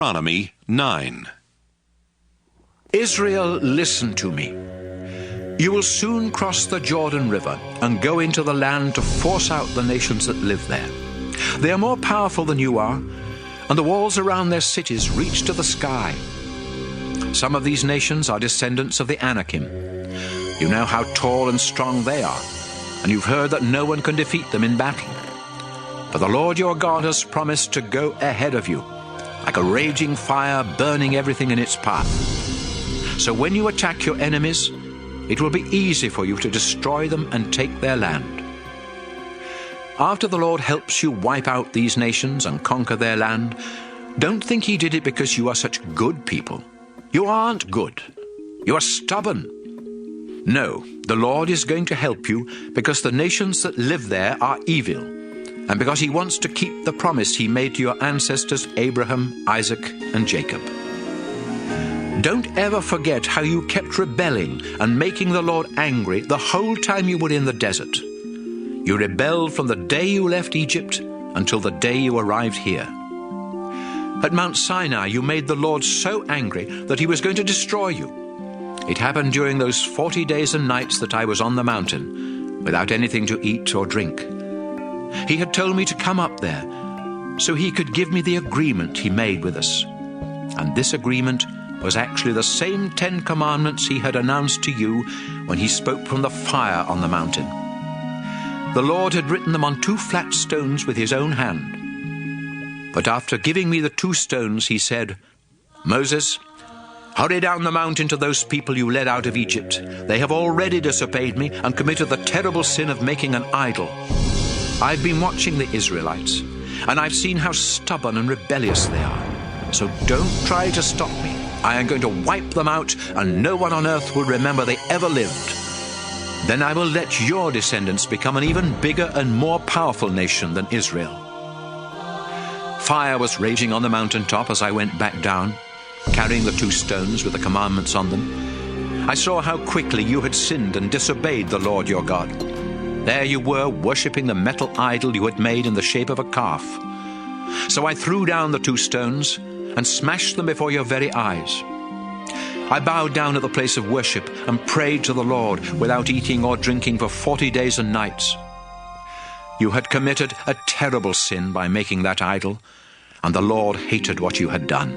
Deuteronomy 9. Israel, listen to me. You will soon cross the Jordan River and go into the land to force out the nations that live there. They are more powerful than you are, and the walls around their cities reach to the sky. Some of these nations are descendants of the Anakim. You know how tall and strong they are, and you've heard that no one can defeat them in battle. But the Lord your God has promised to go ahead of you, like a raging fire burning everything in its path. So when you attack your enemies, it will be easy for you to destroy them and take their land. After the Lord helps you wipe out these nations and conquer their land, don't think he did it because you are such good people. You aren't good. You are stubborn. No, the Lord is going to help you because the nations that live there are evil, and because he wants to keep the promise he made to your ancestors Abraham, Isaac, and Jacob. Don't ever forget how you kept rebelling and making the Lord angry the whole time you were in the desert. You rebelled from the day you left Egypt until the day you arrived here. At Mount Sinai, you made the Lord so angry that he was going to destroy you. It happened during those 40 days and nights that I was on the mountain, without anything to eat or drink. He had told me to come up there, so he could give me the agreement he made with us. And this agreement was actually the same 10 commandments he had announced to you when he spoke from the fire on the mountain. The Lord had written them on 2 flat stones with his own hand. But after giving me the 2 stones, he said, "Moses, hurry down the mountain to those people you led out of Egypt. They have already disobeyed me and committed the terrible sin of making an idol. I've been watching the Israelites, and I've seen how stubborn and rebellious they are. So don't try to stop me. I am going to wipe them out, and no one on earth will remember they ever lived. Then I will let your descendants become an even bigger and more powerful nation than Israel." Fire was raging on the mountaintop as I went back down, carrying the 2 stones with the commandments on them. I saw how quickly you had sinned and disobeyed the Lord your God. There you were, worshipping the metal idol you had made in the shape of a calf. So I threw down the 2 stones and smashed them before your very eyes. I bowed down at the place of worship and prayed to the Lord without eating or drinking for 40 days and nights. You had committed a terrible sin by making that idol, and the Lord hated what you had done.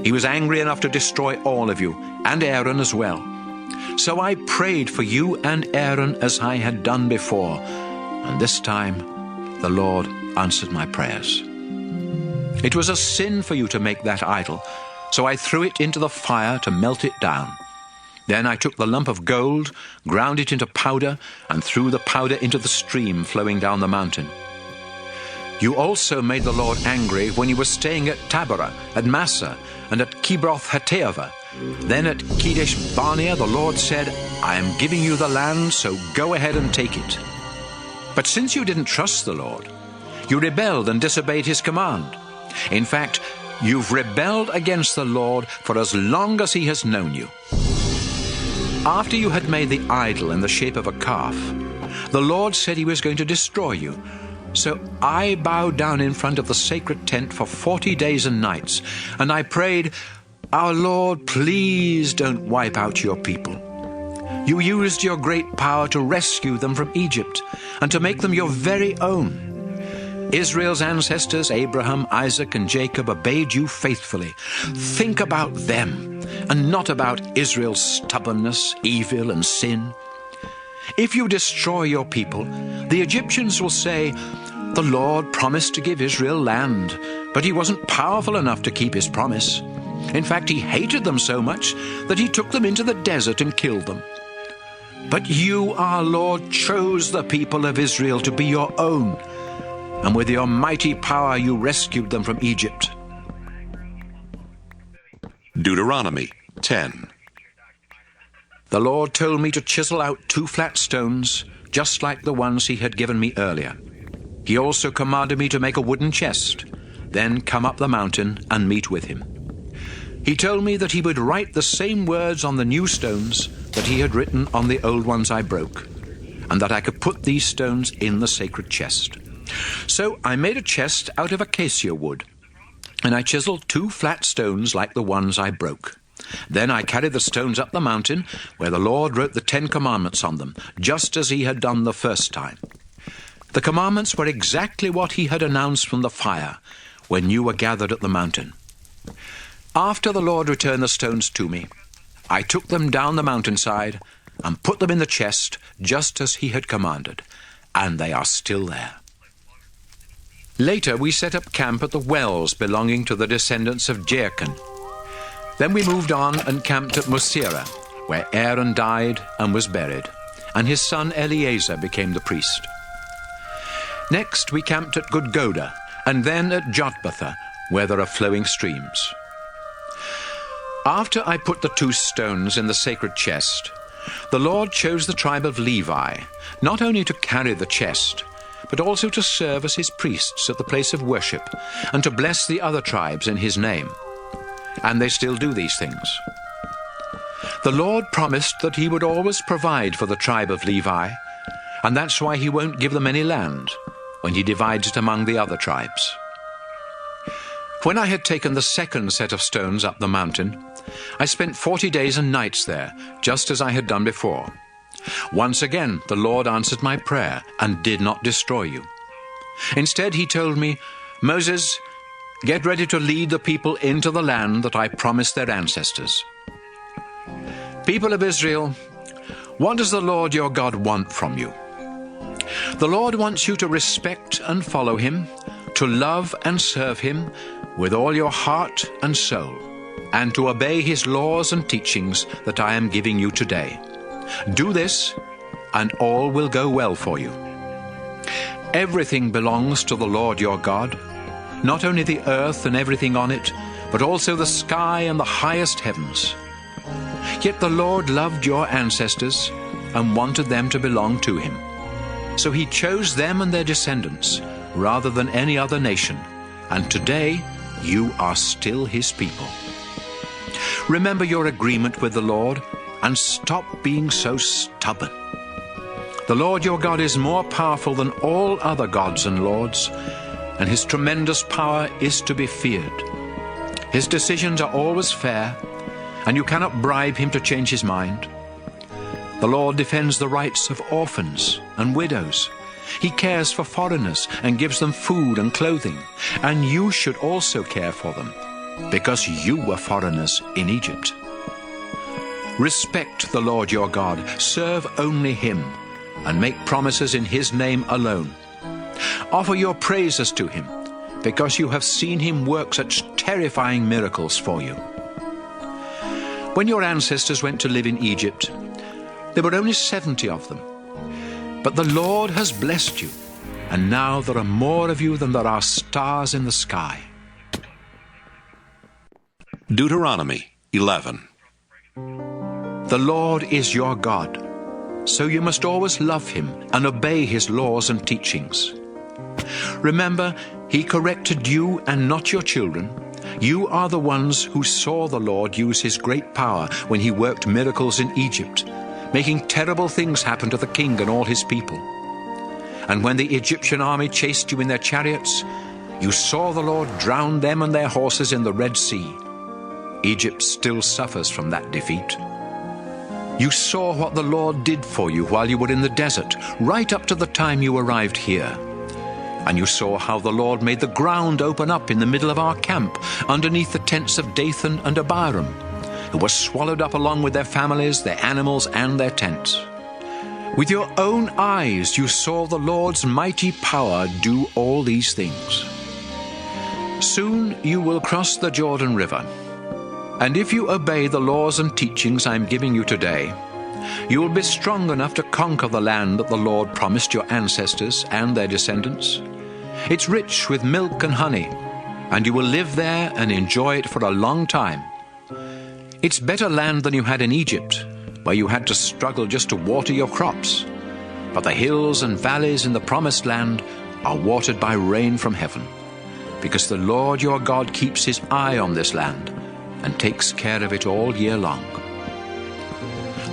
He was angry enough to destroy all of you, and Aaron as well. So I prayed for you and Aaron as I had done before, and this time the Lord answered my prayers. It was a sin for you to make that idol, so I threw it into the fire to melt it down. Then I took the lump of gold, ground it into powder, and threw the powder into the stream flowing down the mountain. You also made the Lord angry when you were staying at Taberah, at Massa, and at Kibroth-Hattaavah. Then at Kadesh Barnea the Lord said, "I am giving you the land, so go ahead and take it." But since you didn't trust the Lord, you rebelled and disobeyed his command. In fact, you've rebelled against the Lord for as long as he has known you. After you had made the idol in the shape of a calf, the Lord said he was going to destroy you. So I bowed down in front of the sacred tent for 40 days and nights, and I prayed, "Our Lord, please don't wipe out your people." You used your great power to rescue them from Egypt and to make them your very own. Israel's ancestors, Abraham, Isaac, and Jacob, obeyed you faithfully. Think about them and not about Israel's stubbornness, evil, and sin. If you destroy your people, the Egyptians will say, "The Lord promised to give Israel land, but he wasn't powerful enough to keep his promise. In fact, he hated them so much that he took them into the desert and killed them." But you, our Lord, chose the people of Israel to be your own, and with your mighty power you rescued them from Egypt. Deuteronomy 10. The Lord told me to chisel out 2 flat stones, just like the ones he had given me earlier. He also commanded me to make a wooden chest, then come up the mountain and meet with him. He told me that he would write the same words on the new stones that he had written on the old ones I broke, and that I could put these stones in the sacred chest. So I made a chest out of acacia wood. And I chiseled 2 flat stones like the ones I broke. Then I carried the stones up the mountain, where the Lord wrote the 10 commandments on them, just as he had done the first time. The commandments were exactly what he had announced from the fire, when you were gathered at the mountain. After the Lord returned the stones to me, I took them down the mountainside and put them in the chest, just as he had commanded, and they are still there. Later we set up camp at the wells belonging to the descendants of Jachin. Then we moved on and camped at Mosera, where Aaron died and was buried, and his son Eleazar became the priest. Next we camped at Gudgoda, and then at Jotbatha, where there are flowing streams. After I put the 2 stones in the sacred chest, the Lord chose the tribe of Levi, not only to carry the chest, but also to serve as his priests at the place of worship, and to bless the other tribes in his name. And they still do these things. The Lord promised that he would always provide for the tribe of Levi, and that's why he won't give them any land when he divides it among the other tribes. When I had taken the second set of stones up the mountain, I spent 40 days and nights there, just as I had done before. Once again, the Lord answered my prayer and did not destroy you. Instead, he told me, "Moses, get ready to lead the people into the land that I promised their ancestors." People of Israel, what does the Lord your God want from you? The Lord wants you to respect and follow him, to love and serve him with all your heart and soul, and to obey his laws and teachings that I am giving you today. Do this, and all will go well for you. Everything belongs to the Lord your God, not only the earth and everything on it, but also the sky and the highest heavens. Yet the Lord loved your ancestors and wanted them to belong to him. So he chose them and their descendants rather than any other nation, and today you are still his people. Remember your agreement with the Lord and stop being so stubborn. The Lord your God is more powerful than all other gods and lords, and his tremendous power is to be feared. His decisions are always fair, and you cannot bribe him to change his mind. The Lord defends the rights of orphans and widows. He cares for foreigners and gives them food and clothing, and you should also care for them, because you were foreigners in Egypt. Respect the Lord your God, serve only him, and make promises in his name alone. Offer your praises to him, because you have seen him work such terrifying miracles for you. When your ancestors went to live in Egypt, there were only 70 of them. But the Lord has blessed you, and now there are more of you than there are stars in the sky. Deuteronomy 11. The Lord is your God, so you must always love him and obey his laws and teachings. Remember, he corrected you and not your children. You are the ones who saw the Lord use his great power when he worked miracles in Egypt, making terrible things happen to the king and all his people. And when the Egyptian army chased you in their chariots, you saw the Lord drown them and their horses in the Red Sea. Egypt still suffers from that defeat. You saw what the Lord did for you while you were in the desert, right up to the time you arrived here. And you saw how the Lord made the ground open up in the middle of our camp, underneath the tents of Dathan and Abiram, who were swallowed up along with their families, their animals, and their tents. With your own eyes you saw the Lord's mighty power do all these things. Soon you will cross the Jordan River, and if you obey the laws and teachings I am giving you today, you will be strong enough to conquer the land that the Lord promised your ancestors and their descendants. It's rich with milk and honey, and you will live there and enjoy it for a long time. It's better land than you had in Egypt, where you had to struggle just to water your crops. But the hills and valleys in the promised land are watered by rain from heaven, because the Lord your God keeps his eye on this land and takes care of it all year long.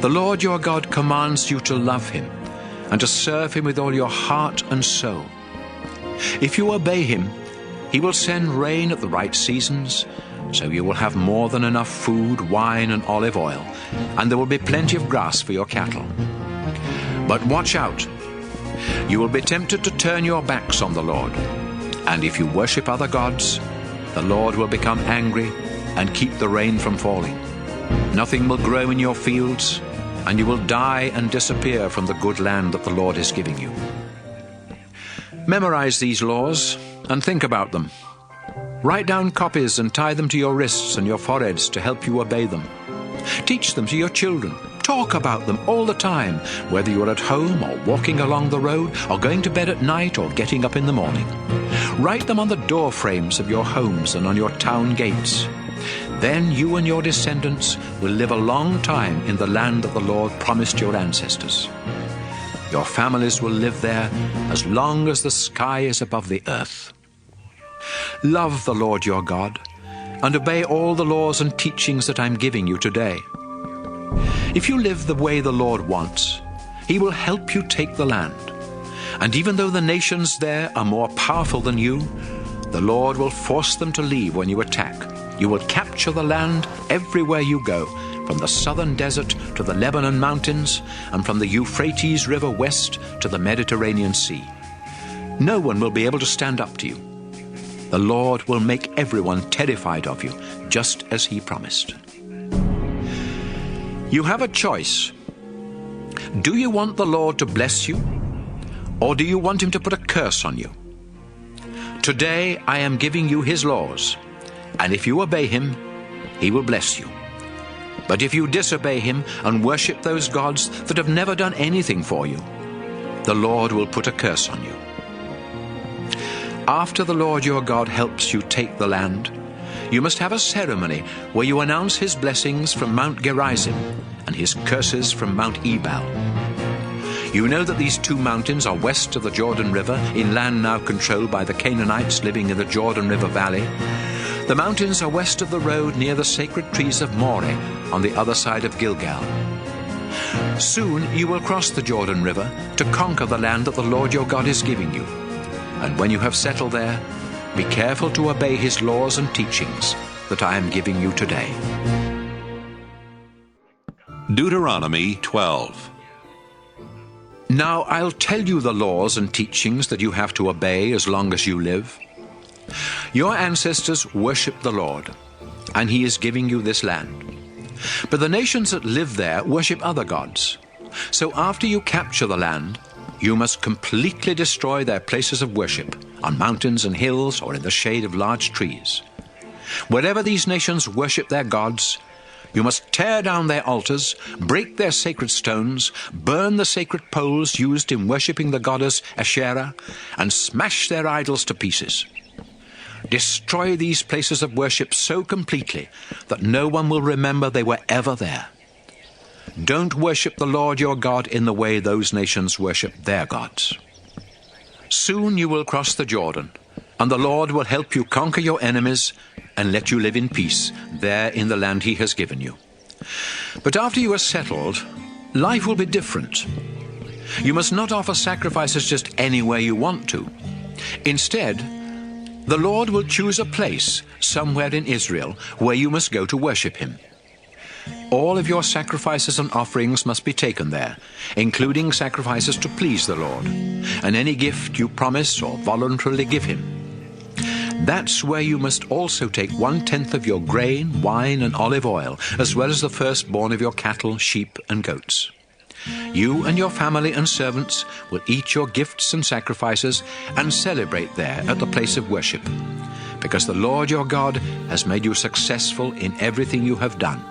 The Lord your God commands you to love him and to serve him with all your heart and soul. If you obey him, He will send rain at the right seasons, so you will have more than enough food, wine, and olive oil, and there will be plenty of grass for your cattle. But watch out! You will be tempted to turn your backs on the Lord, and if you worship other gods, the Lord will become angry and keep the rain from falling. Nothing will grow in your fields, and you will die and disappear from the good land that the Lord is giving you. Memorize these laws and think about them. Write down copies and tie them to your wrists and your foreheads to help you obey them. Teach them to your children. Talk about them all the time, whether you are at home or walking along the road or going to bed at night or getting up in the morning. Write them on the door frames of your homes and on your town gates. Then you and your descendants will live a long time in the land that the Lord promised your ancestors. Your families will live there as long as the sky is above the earth. Love the Lord your God and obey all the laws and teachings that I'm giving you today. If you live the way the Lord wants, He will help you take the land. And even though the nations there are more powerful than you, the Lord will force them to leave when you attack. You will capture the land everywhere you go, from the southern desert to the Lebanon mountains, and from the Euphrates River west to the Mediterranean Sea. No one will be able to stand up to you. The Lord will make everyone terrified of you, just as He promised. You have a choice. Do you want the Lord to bless you, or do you want Him to put a curse on you? Today I am giving you His laws, and if you obey Him, He will bless you. But if you disobey Him and worship those gods that have never done anything for you, the Lord will put a curse on you. After the Lord your God helps you take the land, you must have a ceremony where you announce His blessings from Mount Gerizim and His curses from Mount Ebal. You know that these two mountains are west of the Jordan River, in land now controlled by the Canaanites living in the Jordan River Valley. The mountains are west of the road near the sacred trees of Moreh on the other side of Gilgal. Soon you will cross the Jordan River to conquer the land that the Lord your God is giving you. And when you have settled there, be careful to obey His laws and teachings that I am giving you today. Deuteronomy 12. Now I'll tell you the laws and teachings that you have to obey as long as you live. Your ancestors worshipped the Lord, and He is giving you this land. But the nations that live there worship other gods. So after you capture the land, you must completely destroy their places of worship, on mountains and hills or in the shade of large trees. Wherever these nations worship their gods, you must tear down their altars, break their sacred stones, burn the sacred poles used in worshipping the goddess Asherah, and smash their idols to pieces. Destroy these places of worship so completely that no one will remember they were ever there. Don't worship the Lord your God in the way those nations worship their gods. Soon you will cross the Jordan, and the Lord will help you conquer your enemies and let you live in peace there in the land He has given you. But after you are settled, life will be different. You must not offer sacrifices just anywhere you want to. Instead, the Lord will choose a place somewhere in Israel where you must go to worship Him. All of your sacrifices and offerings must be taken there, including sacrifices to please the Lord, and any gift you promise or voluntarily give Him. That's where you must also take 1/10 of your grain, wine, and olive oil, as well as the firstborn of your cattle, sheep, and goats. You and your family and servants will eat your gifts and sacrifices and celebrate there at the place of worship, because the Lord your God has made you successful in everything you have done.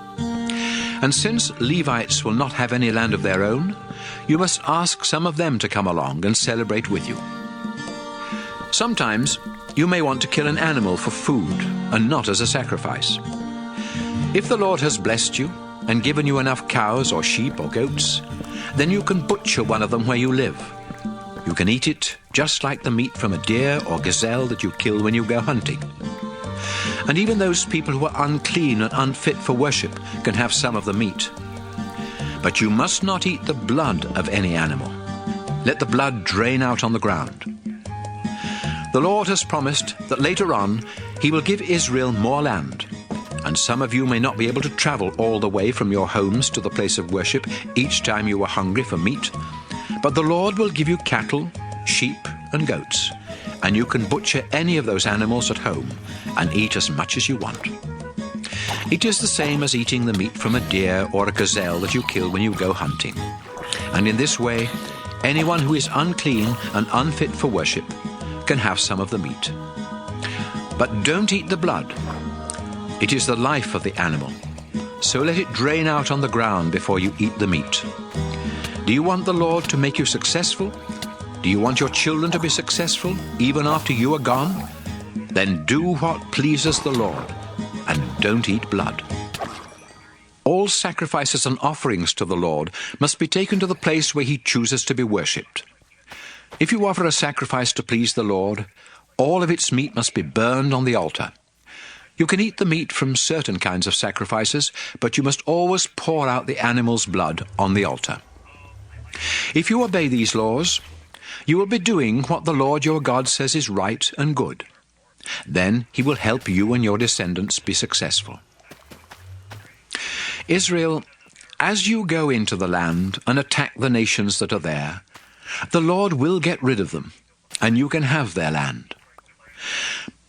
And since Levites will not have any land of their own, you must ask some of them to come along and celebrate with you. Sometimes you may want to kill an animal for food and not as a sacrifice. If the Lord has blessed you and given you enough cows or sheep or goats, then you can butcher one of them where you live. You can eat it just like the meat from a deer or gazelle that you kill when you go hunting. And even those people who are unclean and unfit for worship can have some of the meat. But you must not eat the blood of any animal. Let the blood drain out on the ground. The Lord has promised that later on he will give Israel more land, and some of you may not be able to travel all the way from your homes to the place of worship each time you are hungry for meat, but the Lord will give you cattle, sheep, and goats, and you can butcher any of those animals at home and eat as much as you want. It is the same as eating the meat from a deer or a gazelle that you kill when you go hunting. And in this way, anyone who is unclean and unfit for worship can have some of the meat. But don't eat the blood. It is the life of the animal, so let it drain out on the ground before you eat the meat. Do you want the Lord to make you successful? Do you want your children to be successful even after you are gone? Then do what pleases the Lord, and don't eat blood. All sacrifices and offerings to the Lord must be taken to the place where he chooses to be worshipped. If you offer a sacrifice to please the Lord, all of its meat must be burned on the altar. You can eat the meat from certain kinds of sacrifices, but you must always pour out the animal's blood on the altar. If you obey these laws, you will be doing what the Lord your God says is right and good. Then he will help you and your descendants be successful. Israel, as you go into the land and attack the nations that are there, the Lord will get rid of them, and you can have their land.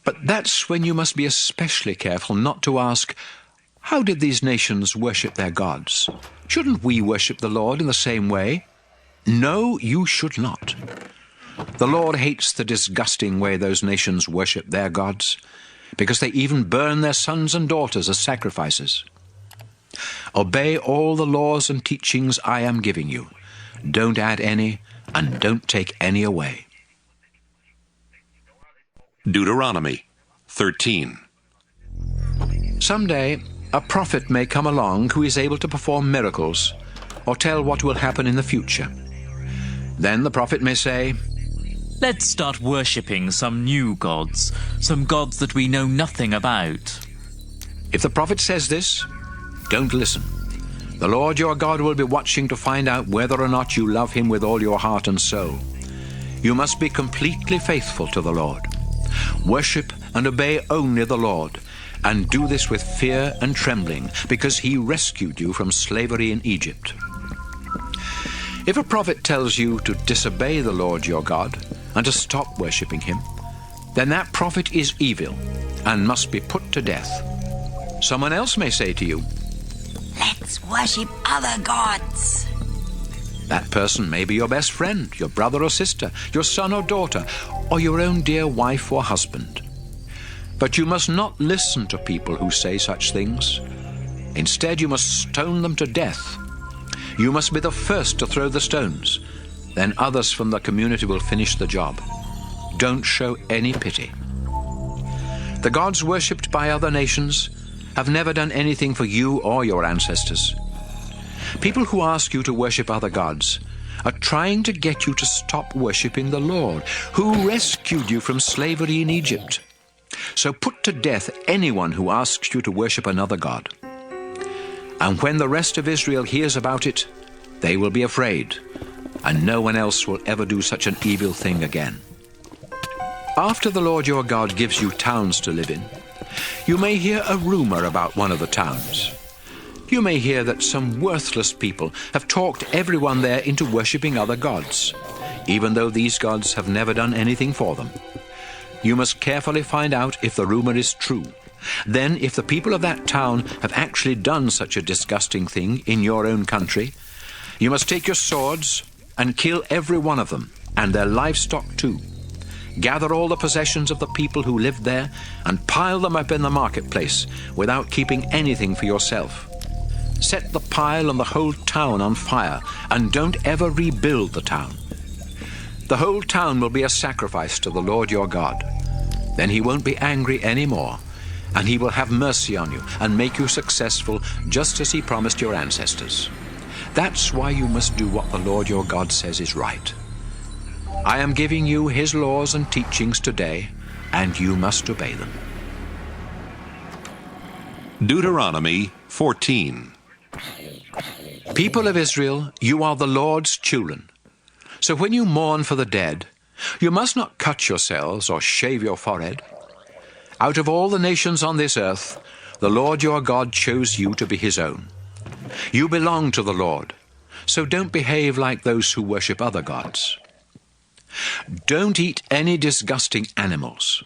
But that's when you must be especially careful not to ask, how did these nations worship their gods? Shouldn't we worship the Lord in the same way? No, you should not. The Lord hates the disgusting way those nations worship their gods, because they even burn their sons and daughters as sacrifices. Obey all the laws and teachings I am giving you. Don't add any, and don't take any away. Deuteronomy 13. Someday, a prophet may come along who is able to perform miracles or tell what will happen in the future. Then the prophet may say, "Let's start worshipping some new gods, some gods that we know nothing about." If the prophet says this, don't listen. The Lord your God will be watching to find out whether or not you love him with all your heart and soul. You must be completely faithful to the Lord. Worship and obey only the Lord, and do this with fear and trembling, because he rescued you from slavery in Egypt. If a prophet tells you to disobey the Lord your God and to stop worshipping him, then that prophet is evil and must be put to death. Someone else may say to you, "Let's worship other gods." That person may be your best friend, your brother or sister, your son or daughter, or your own dear wife or husband. But you must not listen to people who say such things. Instead, you must stone them to death. You must be the first to throw the stones. Then others from the community will finish the job. Don't show any pity. The gods worshipped by other nations have never done anything for you or your ancestors. People who ask you to worship other gods are trying to get you to stop worshipping the Lord, who rescued you from slavery in Egypt. So put to death anyone who asks you to worship another god. And when the rest of Israel hears about it, they will be afraid, and no one else will ever do such an evil thing again. After the Lord your God gives you towns to live in, you may hear a rumor about one of the towns. You may hear that some worthless people have talked everyone there into worshipping other gods, even though these gods have never done anything for them. You must carefully find out if the rumor is true. Then, if the people of that town have actually done such a disgusting thing in your own country, you must take your swords and kill every one of them, and their livestock too. Gather all the possessions of the people who lived there and pile them up in the marketplace without keeping anything for yourself. Set the pile and the whole town on fire, and don't ever rebuild the town. The whole town will be a sacrifice to the Lord your God. Then he won't be angry anymore, and he will have mercy on you and make you successful just as he promised your ancestors. That's why you must do what the Lord your God says is right. I am giving you his laws and teachings today, and you must obey them. Deuteronomy 14. People of Israel, you are the Lord's children. So when you mourn for the dead, You must not cut yourselves or shave your forehead. Out of all the nations on this earth, the Lord your God chose you to be his own. You belong to the Lord, so don't behave like those who worship other gods. Don't eat any disgusting animals.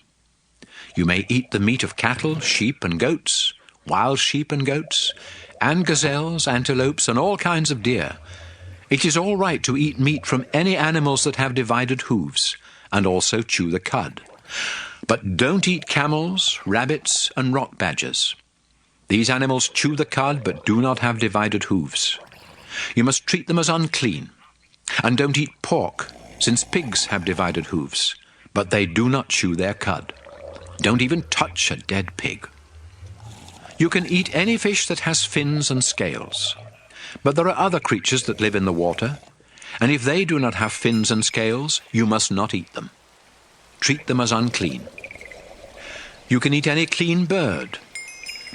You may eat the meat of cattle, sheep and goats, wild sheep and goats, and gazelles, antelopes, and all kinds of deer. It is all right to eat meat from any animals that have divided hooves, and also chew the cud. But don't eat camels, rabbits, and rock badgers. These animals chew the cud but do not have divided hooves. You must treat them as unclean. And don't eat pork, since pigs have divided hooves, but they do not chew their cud. Don't even touch a dead pig. You can eat any fish that has fins and scales. But there are other creatures that live in the water, and if they do not have fins and scales, you must not eat them. Treat them as unclean. You can eat any clean bird,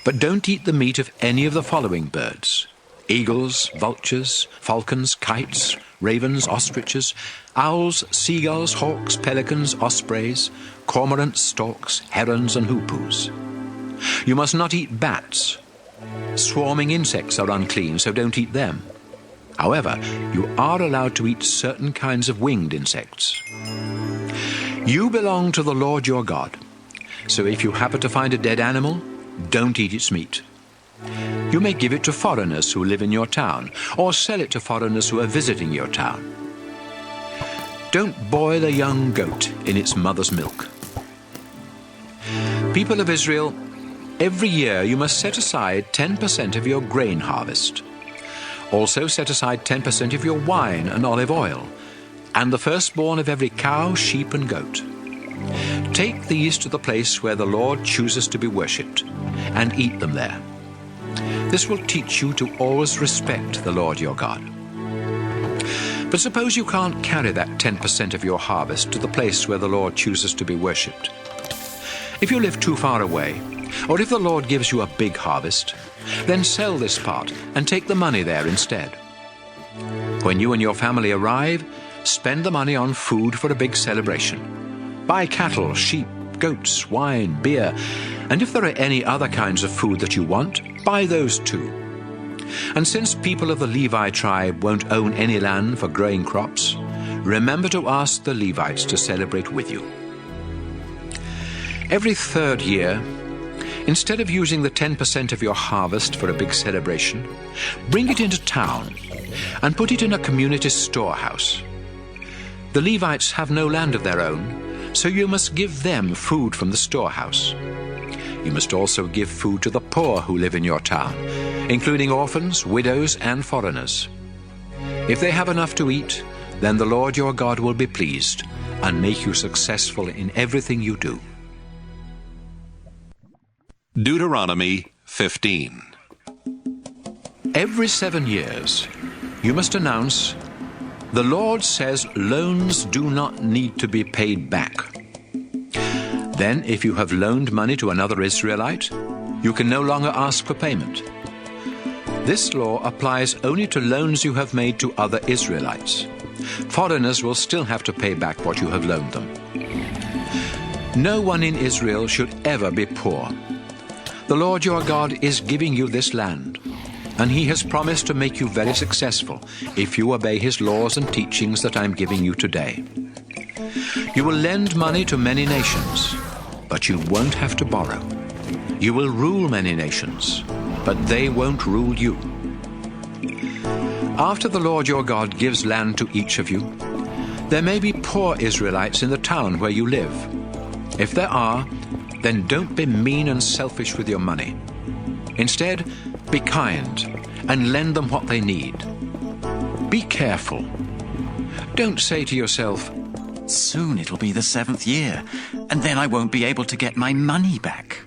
but don't eat the meat of any of the following birds: eagles, vultures, falcons, kites, ravens, ostriches, owls, seagulls, hawks, pelicans, ospreys, cormorants, storks, herons, and hoopoes. You must not eat bats. Swarming insects are unclean, so don't eat them. However, you are allowed to eat certain kinds of winged insects. You belong to the Lord your God, so if you happen to find a dead animal, don't eat its meat. You may give it to foreigners who live in your town, or sell it to foreigners who are visiting your town. Don't boil a young goat in its mother's milk. People of Israel, every year you must set aside 10% of your grain harvest. Also set aside 10% of your wine and olive oil, and the firstborn of every cow, sheep, and goat. Take these to the place where the Lord chooses to be worshipped, and eat them there. This will teach you to always respect the Lord your God. But suppose you can't carry that 10% of your harvest to the place where the Lord chooses to be worshipped. If you live too far away, or if the Lord gives you a big harvest, then sell this part and take the money there instead. When you and your family arrive, spend the money on food for a big celebration. Buy cattle, sheep, goats, wine, beer, and if there are any other kinds of food that you want, buy those too. And since people of the Levi tribe won't own any land for growing crops, remember to ask the Levites to celebrate with you. Every third year, instead of using the 10% of your harvest for a big celebration, bring it into town and put it in a community storehouse. The Levites have no land of their own, so you must give them food from the storehouse. You must also give food to the poor who live in your town, including orphans, widows, and foreigners. If they have enough to eat, then the Lord your God will be pleased and make you successful in everything you do. Deuteronomy 15. Every 7 years, you must announce, "The Lord says loans do not need to be paid back." Then, if you have loaned money to another Israelite, you can no longer ask for payment. This law applies only to loans you have made to other Israelites. Foreigners will still have to pay back what you have loaned them. No one in Israel should ever be poor. The Lord your God is giving you this land, and he has promised to make you very successful if you obey his laws and teachings that I'm giving you today. You will lend money to many nations, but you won't have to borrow. You will rule many nations, but they won't rule you. After the Lord your God gives land to each of you, there may be poor Israelites in the town where you live. If there are, then don't be mean and selfish with your money. Instead, be kind and lend them what they need. Be careful. Don't say to yourself, "Soon it'll be the 7th year, and then I won't be able to get my money back."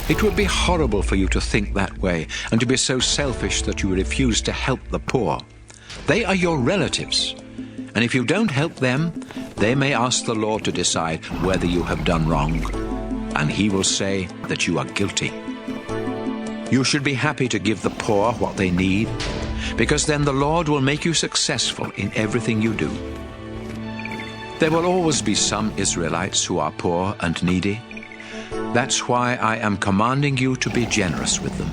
It would be horrible for you to think that way and to be so selfish that you refuse to help the poor. They are your relatives, and if you don't help them, they may ask the Lord to decide whether you have done wrong, and he will say that you are guilty. You should be happy to give the poor what they need, because then the Lord will make you successful in everything you do. There will always be some Israelites who are poor and needy. That's why I am commanding you to be generous with them.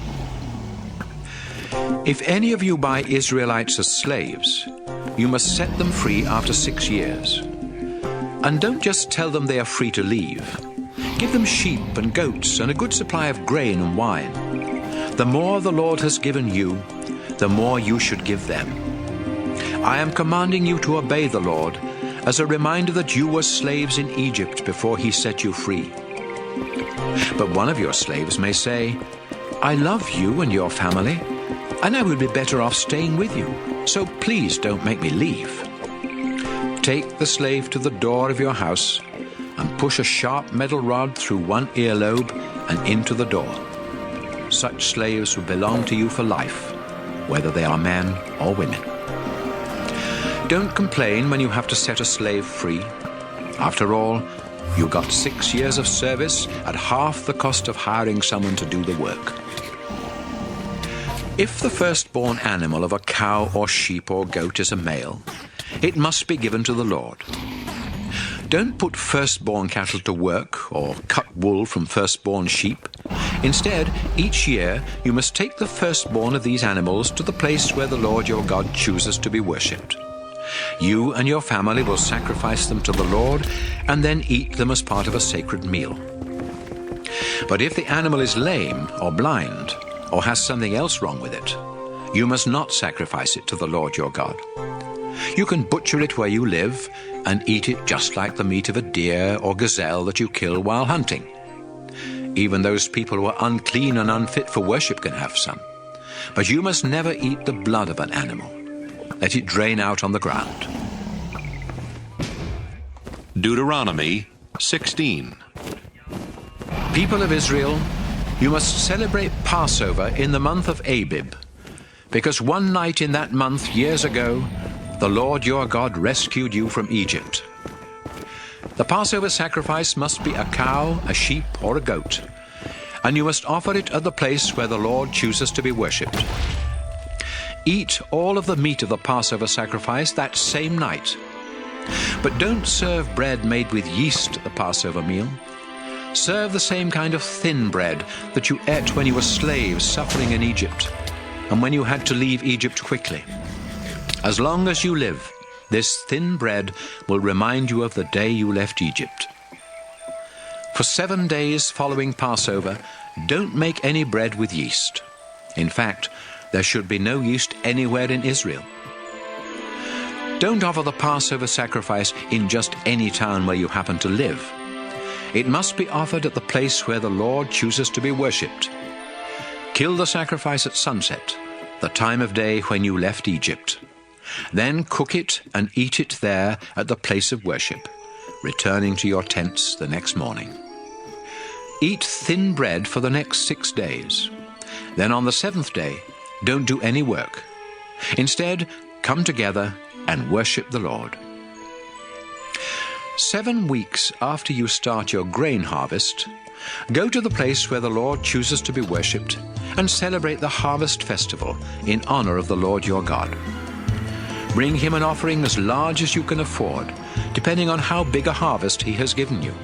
If any of you buy Israelites as slaves, you must set them free after 6 years. And don't just tell them they are free to leave. Give them sheep and goats and a good supply of grain and wine. The more the Lord has given you, the more you should give them. I am commanding you to obey the Lord as a reminder that you were slaves in Egypt before he set you free. But one of your slaves may say, I love you and your family, and I would be better off staying with you, so please don't make me leave. Take the slave to the door of your house and push a sharp metal rod through one earlobe and into the door. Such slaves will belong to you for life, whether they are men or women. Don't complain when you have to set a slave free. After all, you got 6 years of service at half the cost of hiring someone to do the work. If the firstborn animal of a cow or sheep or goat is a male, it must be given to the Lord. Don't put firstborn cattle to work or cut wool from firstborn sheep. Instead, each year you must take the firstborn of these animals to the place where the Lord your God chooses to be worshipped. You and your family will sacrifice them to the Lord and then eat them as part of a sacred meal. But if the animal is lame or blind or has something else wrong with it, you must not sacrifice it to the Lord your God. You can butcher it where you live and eat it just like the meat of a deer or gazelle that you kill while hunting. Even those people who are unclean and unfit for worship can have some. But you must never eat the blood of an animal. Let it drain out on the ground. Deuteronomy 16. People of Israel, you must celebrate Passover in the month of Abib, because one night in that month years ago, the Lord your God rescued you from Egypt. The Passover sacrifice must be a cow, a sheep, or a goat, and you must offer it at the place where the Lord chooses to be worshipped. Eat all of the meat of the Passover sacrifice that same night. But don't serve bread made with yeast at the Passover meal. Serve the same kind of thin bread that you ate when you were slaves suffering in Egypt, and when you had to leave Egypt quickly. As long as you live, this thin bread will remind you of the day you left Egypt. For 7 days following Passover, don't make any bread with yeast. In fact, there should be no yeast anywhere in Israel. Don't offer the Passover sacrifice in just any town where you happen to live. It must be offered at the place where the Lord chooses to be worshipped. Kill the sacrifice at sunset, the time of day when you left Egypt. Then cook it and eat it there at the place of worship, returning to your tents the next morning. Eat thin bread for the next 6 days. Then on the 7th day, don't do any work. Instead, come together and worship the Lord. 7 weeks after you start your grain harvest, go to the place where the Lord chooses to be worshipped and celebrate the harvest festival in honor of the Lord your God. Bring him an offering as large as you can afford, depending on how big a harvest he has given you.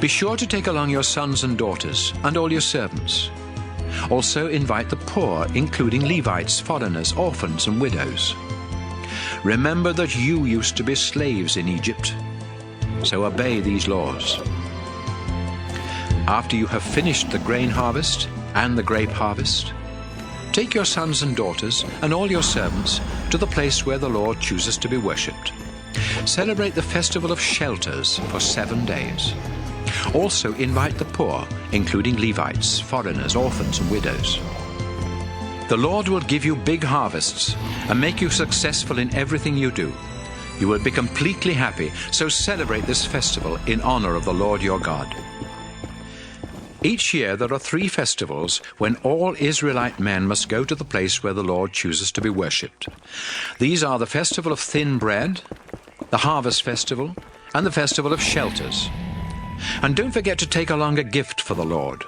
Be sure to take along your sons and daughters and all your servants. Also invite the poor, including Levites, foreigners, orphans, and widows. Remember that you used to be slaves in Egypt, so obey these laws. After you have finished the grain harvest and the grape harvest, take your sons and daughters and all your servants to the place where the Lord chooses to be worshipped. Celebrate the festival of shelters for 7 days. Also invite the poor, including Levites, foreigners, orphans, and widows. The Lord will give you big harvests and make you successful in everything you do. You will be completely happy, so celebrate this festival in honor of the Lord your God. Each year there are 3 festivals when all Israelite men must go to the place where the Lord chooses to be worshipped. These are the festival of thin bread, the harvest festival, and the festival of shelters. And don't forget to take along a gift for the Lord.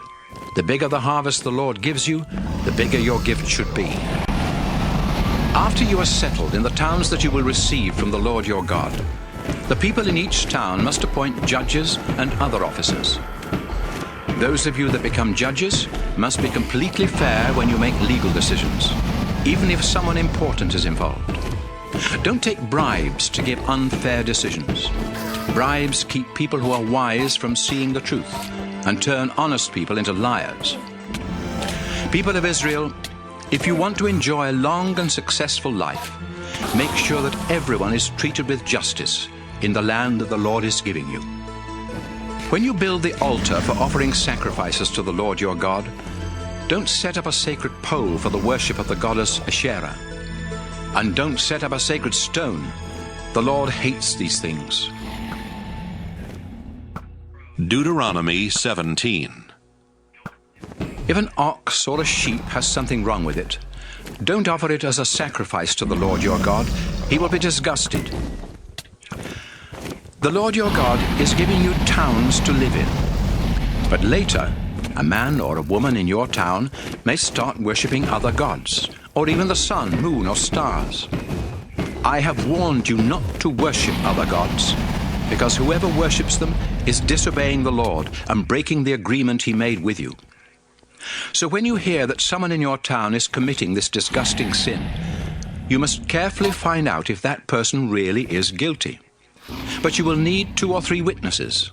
The bigger the harvest the Lord gives you, the bigger your gift should be. After you are settled in the towns that you will receive from the Lord your God, The people in each town must appoint judges and other officers. Those of you that become judges must be completely fair when you make legal decisions, even if someone important is involved. Don't take bribes to give unfair decisions. Bribes keep people who are wise from seeing the truth and turn honest people into liars. People of Israel, if you want to enjoy a long and successful life, make sure that everyone is treated with justice in the land that the Lord is giving you. When you build the altar for offering sacrifices to the Lord your God, don't set up a sacred pole for the worship of the goddess Asherah. And don't set up a sacred stone. The Lord hates these things. Deuteronomy 17. If an ox or a sheep has something wrong with it, don't offer it as a sacrifice to the Lord your God. He will be disgusted. The Lord your God is giving you towns to live in. But later, a man or a woman in your town may start worshipping other gods, or even the sun, moon, or stars. I have warned you not to worship other gods, because whoever worships them is disobeying the Lord and breaking the agreement he made with you. So when you hear that someone in your town is committing this disgusting sin, you must carefully find out if that person really is guilty. But you will need 2 or 3 witnesses.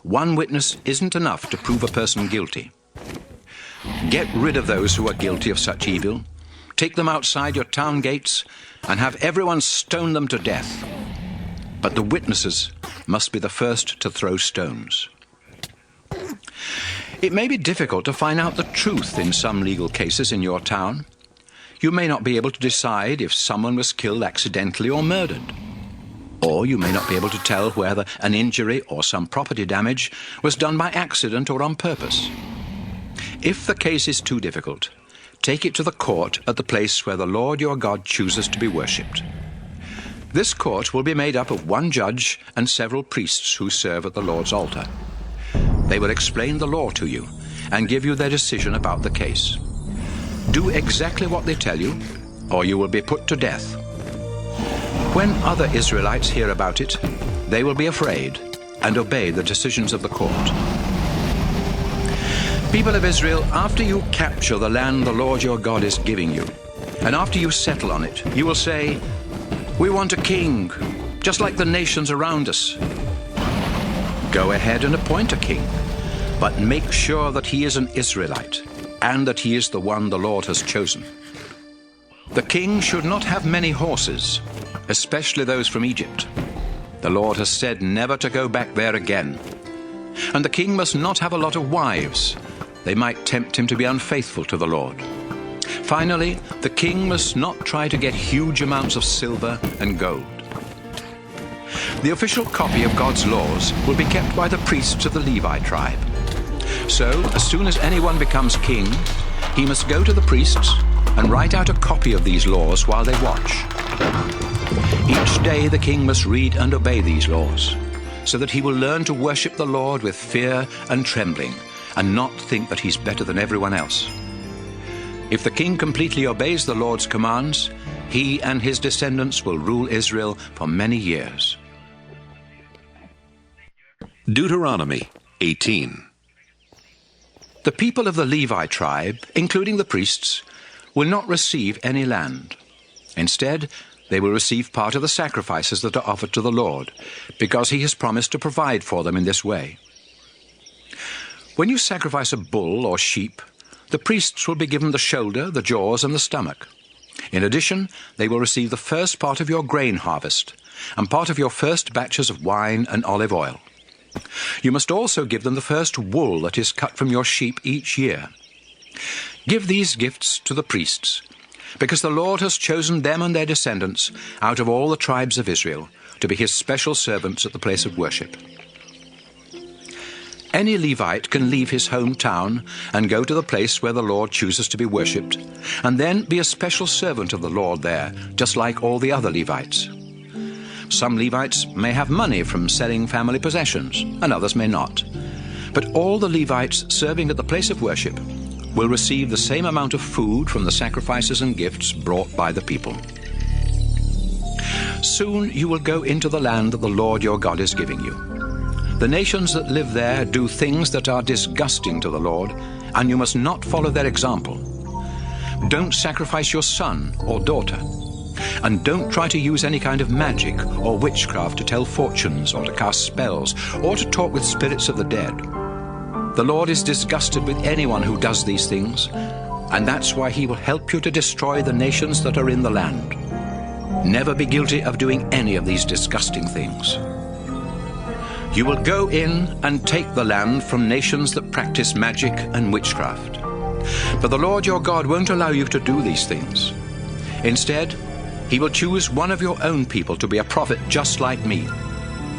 One witness isn't enough to prove a person guilty. Get rid of those who are guilty of such evil. Take them outside your town gates and have everyone stone them to death. But the witnesses must be the first to throw stones. It may be difficult to find out the truth in some legal cases in your town. You may not be able to decide if someone was killed accidentally or murdered. Or you may not be able to tell whether an injury or some property damage was done by accident or on purpose. If the case is too difficult, take it to the court at the place where the Lord your God chooses to be worshipped. This court will be made up of 1 judge and several priests who serve at the Lord's altar. They will explain the law to you and give you their decision about the case. Do exactly what they tell you, or you will be put to death. When other Israelites hear about it, they will be afraid and obey the decisions of the court. People of Israel, after you capture the land the Lord your God is giving you, and after you settle on it, you will say, "We want a king, just like the nations around us." Go ahead and appoint a king, but make sure that he is an Israelite and that he is the one the Lord has chosen. The king should not have many horses, especially those from Egypt. The Lord has said never to go back there again. And the king must not have a lot of wives. They might tempt him to be unfaithful to the Lord. Finally, the king must not try to get huge amounts of silver and gold. The official copy of God's laws will be kept by the priests of the Levi tribe. So, as soon as anyone becomes king, he must go to the priests and write out a copy of these laws while they watch. Each day the king must read and obey these laws, so that he will learn to worship the Lord with fear and trembling, and not think that he's better than everyone else. If the king completely obeys the Lord's commands, he and his descendants will rule Israel for many years. Deuteronomy 18. The people of the Levi tribe, including the priests, will not receive any land. Instead, they will receive part of the sacrifices that are offered to the Lord, because he has promised to provide for them in this way. When you sacrifice a bull or sheep, the priests will be given the shoulder, the jaws, and the stomach. In addition, they will receive the first part of your grain harvest, and part of your first batches of wine and olive oil. You must also give them the first wool that is cut from your sheep each year. Give these gifts to the priests, because the Lord has chosen them and their descendants out of all the tribes of Israel to be his special servants at the place of worship. Any Levite can leave his hometown and go to the place where the Lord chooses to be worshipped, and then be a special servant of the Lord there, just like all the other Levites. Some Levites may have money from selling family possessions, and others may not. But all the Levites serving at the place of worship will receive the same amount of food from the sacrifices and gifts brought by the people. Soon you will go into the land that the Lord your God is giving you. The nations that live there do things that are disgusting to the Lord, and you must not follow their example. Don't sacrifice your son or daughter, and don't try to use any kind of magic or witchcraft to tell fortunes or to cast spells or to talk with spirits of the dead. The Lord is disgusted with anyone who does these things, and that's why he will help you to destroy the nations that are in the land. Never be guilty of doing any of these disgusting things. You will go in and take the land from nations that practice magic and witchcraft. But the Lord your God won't allow you to do these things. Instead, he will choose one of your own people to be a prophet just like me,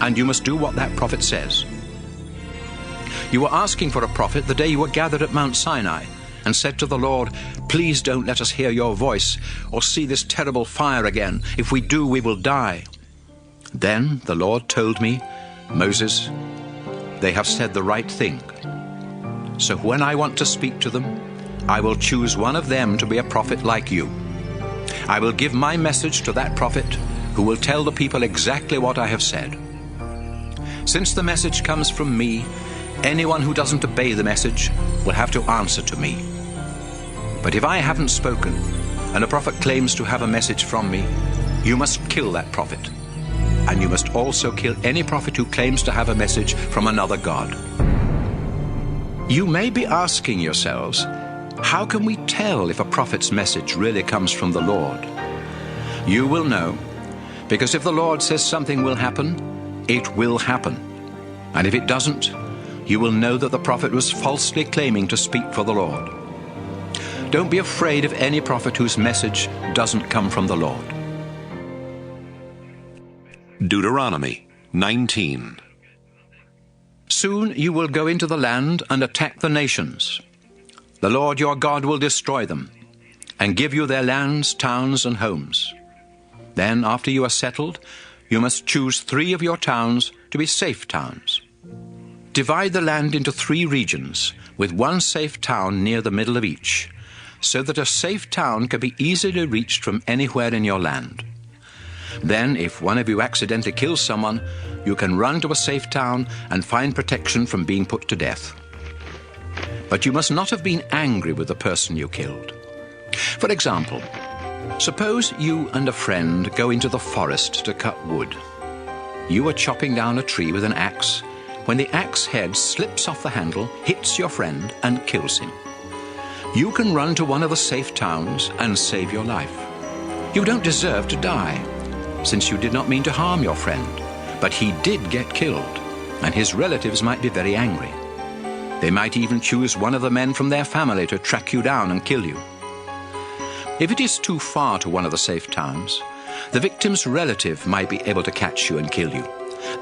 and you must do what that prophet says. You were asking for a prophet the day you were gathered at Mount Sinai, and said to the Lord, "Please don't let us hear your voice or see this terrible fire again. If we do, we will die." Then the Lord told me, "Moses, they have said the right thing. So when I want to speak to them, I will choose one of them to be a prophet like you. I will give my message to that prophet who will tell the people exactly what I have said. Since the message comes from me, anyone who doesn't obey the message will have to answer to me. But if I haven't spoken, and a prophet claims to have a message from me, you must kill that prophet. And you must also kill any prophet who claims to have a message from another god." You may be asking yourselves, how can we tell if a prophet's message really comes from the Lord? You will know, because if the Lord says something will happen, it will happen. And if it doesn't, you will know that the prophet was falsely claiming to speak for the Lord. Don't be afraid of any prophet whose message doesn't come from the Lord. Deuteronomy 19. Soon you will go into the land and attack the nations. The Lord your God will destroy them and give you their lands, towns, and homes. Then, after you are settled, you must choose 3 of your towns to be safe towns. Divide the land into 3 regions, with 1 safe town near the middle of each, so that a safe town can be easily reached from anywhere in your land. Then, if one of you accidentally kills someone, you can run to a safe town and find protection from being put to death. But you must not have been angry with the person you killed. For example, suppose you and a friend go into the forest to cut wood. You are chopping down a tree with an axe when the axe head slips off the handle, hits your friend, and kills him. You can run to one of the safe towns and save your life. You don't deserve to die, since you did not mean to harm your friend, but he did get killed, and his relatives might be very angry. They might even choose one of the men from their family to track you down and kill you. If it is too far to one of the safe towns, the victim's relative might be able to catch you and kill you.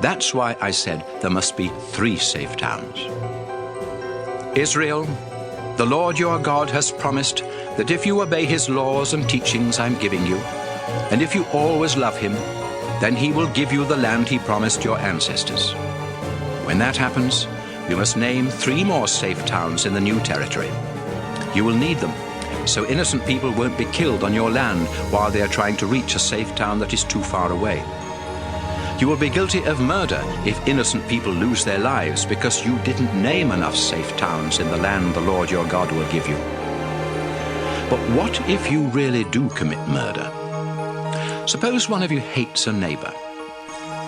That's why I said there must be 3 safe towns. Israel, the Lord your God has promised that if you obey his laws and teachings I'm giving you, and if you always love him, then he will give you the land he promised your ancestors. When that happens, you must name 3 more safe towns in the new territory. You will need them, so innocent people won't be killed on your land while they are trying to reach a safe town that is too far away. You will be guilty of murder if innocent people lose their lives because you didn't name enough safe towns in the land the Lord your God will give you. But what if you really do commit murder? Suppose one of you hates a neighbor.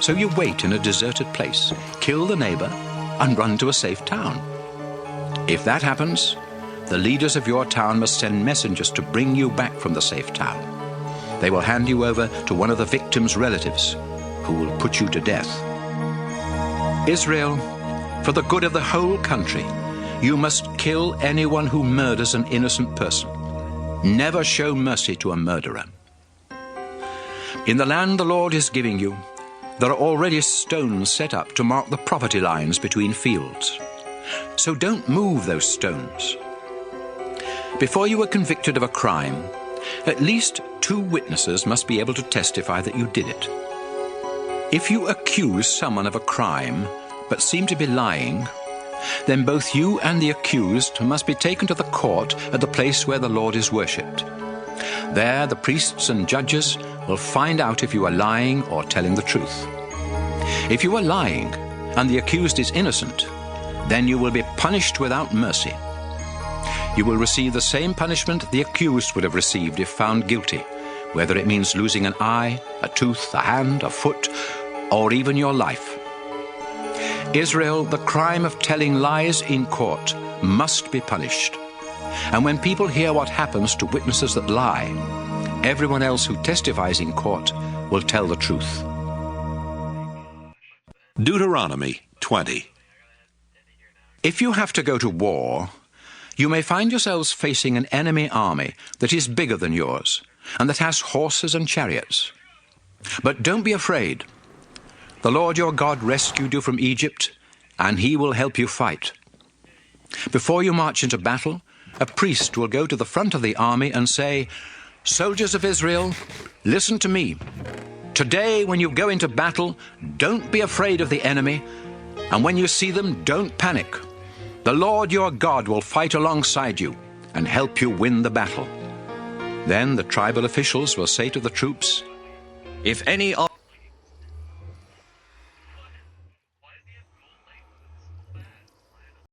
So you wait in a deserted place, kill the neighbor, and run to a safe town. If that happens, the leaders of your town must send messengers to bring you back from the safe town. They will hand you over to one of the victim's relatives, who will put you to death. Israel, for the good of the whole country, you must kill anyone who murders an innocent person. Never show mercy to a murderer. In the land the Lord is giving you, there are already stones set up to mark the property lines between fields. So don't move those stones. Before you are convicted of a crime, at least 2 witnesses must be able to testify that you did it. If you accuse someone of a crime, but seem to be lying, then both you and the accused must be taken to the court at the place where the Lord is worshipped. There the priests and judges will find out if you are lying or telling the truth. If you are lying and the accused is innocent, then you will be punished without mercy. You will receive the same punishment the accused would have received if found guilty, whether it means losing an eye, a tooth, a hand, a foot, or even your life. Israel, the crime of telling lies in court must be punished. And when people hear what happens to witnesses that lie, everyone else who testifies in court will tell the truth. Deuteronomy 20. If you have to go to war, you may find yourselves facing an enemy army that is bigger than yours and that has horses and chariots. But don't be afraid. The Lord your God rescued you from Egypt, and he will help you fight. Before you march into battle, a priest will go to the front of the army and say, "Soldiers of Israel, listen to me. Today, when you go into battle, don't be afraid of the enemy, and when you see them, don't panic. The Lord your God will fight alongside you and help you win the battle." Then the tribal officials will say to the troops, If any of